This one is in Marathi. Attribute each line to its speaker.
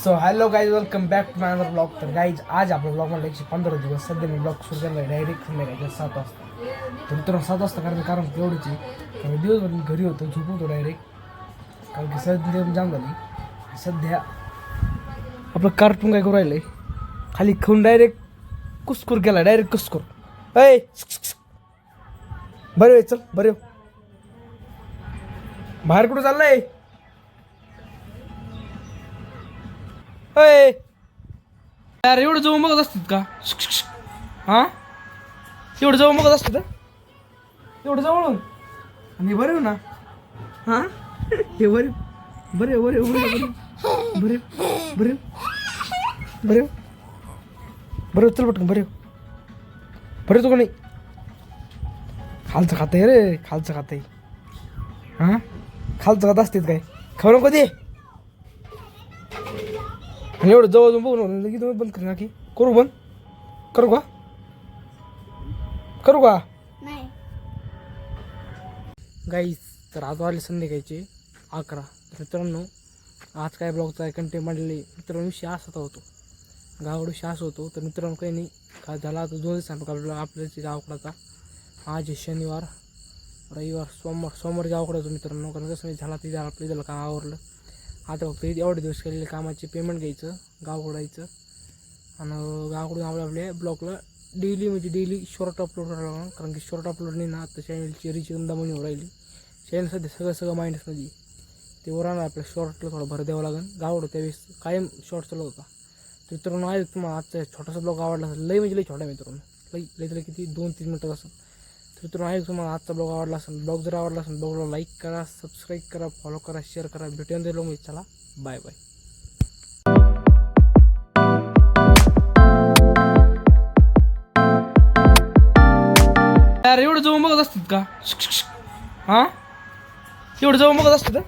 Speaker 1: So hello guys, welcome back to my another blog. तर गाईज आज आपल्या ब्लॉगमध्ये 115 दिवस सध्या मी ब्लॉग सुरू केला आहे डायरेक्ट संध्याकाळच्या 7 वाजता. तर मित्रांनो 7 वाजता कारण तेवढीची कारण दिवसभर मी घरी होतो, झोपू होतो डायरेक्ट कारण की सध्या जाम झाली. सध्या आपलं कार्टून काय करू राहिलं आहे, खाली खाऊन डायरेक्ट कुस्कूर केला, डायरेक्ट कुस्कूर. अय बरं चल बरं, बाहेर कुठं चाललंय? अय यार एवढं जाऊन बघत असतात का? हां एवढं जाऊन बघत असतात एवढं जवळून आणि बरे ना. हां हे बरे बरे बरे बरे बरे बरे बरे बरे चल पटकन बरे बरे. तू नाही खालचं खातं आहे रे, खालचं खातं आहे. हां खालचं खात असतात काय? खबर नको दे. आणि एवढं जवळ जाऊन बघू ना, लगेच बंद कर ना की करू बंद करू का
Speaker 2: नाही
Speaker 1: गाईज. तर आज वाजले संध्याकाळचे 11. तर मित्रांनो आज काय ब्लॉगचा कंटेंट मांडले मित्रांनो, विषय असा होतो गावाकडे विषय असं होतो. तर मित्रांनो काही नाही का झाला आता 2 दिवसांपासून आपल्या गावाकडाचा. आज आहे शनिवार, रविवार, सोमवार गावाकडे होतो मित्रांनो. कारण कसं झाला ते झालं, आपलं झालं काम आवरलं. आता फक्त एवढे दिवस केलेले कामाचे पेमेंट घ्यायचं, गावाकडं यायचं आणि गावाकडून आपल्या ब्लॉगला डेली शॉर्ट अपलोड करावं लागणार. कारण की शॉर्ट अपलोड नाही ना, आता चॅनलची रिच दमनी हो राहिली. चॅनल सध्या सगळं माइंडसमध्ये ते वर राहणार. आपल्या शॉर्टला थोडं भर द्यावं लागेल. गावाकडं त्यावेळेस कायम शॉर्ट चालत होता. तर मित्रांनो आहे तुम्हाला आजचा छोटासा ब्लॉग आवडला असेल, लई म्हणजे लई छोटा मित्रांनो, लई किती 2-3 मिनटं असेल. तर मित्रांनो आहे तुम्हाला आजचा ब्लॉग आवडला असेल, ब्लॉग जर आवडला असेल ब्लॉगला लाईक करा, सबस्क्राईब करा, फॉलो करा, शेअर करा. भेटून दिलं मग चला बाय बाय. यार एवढं जाऊन बघत असतात का? हां एवढं जाऊन बघत असतात.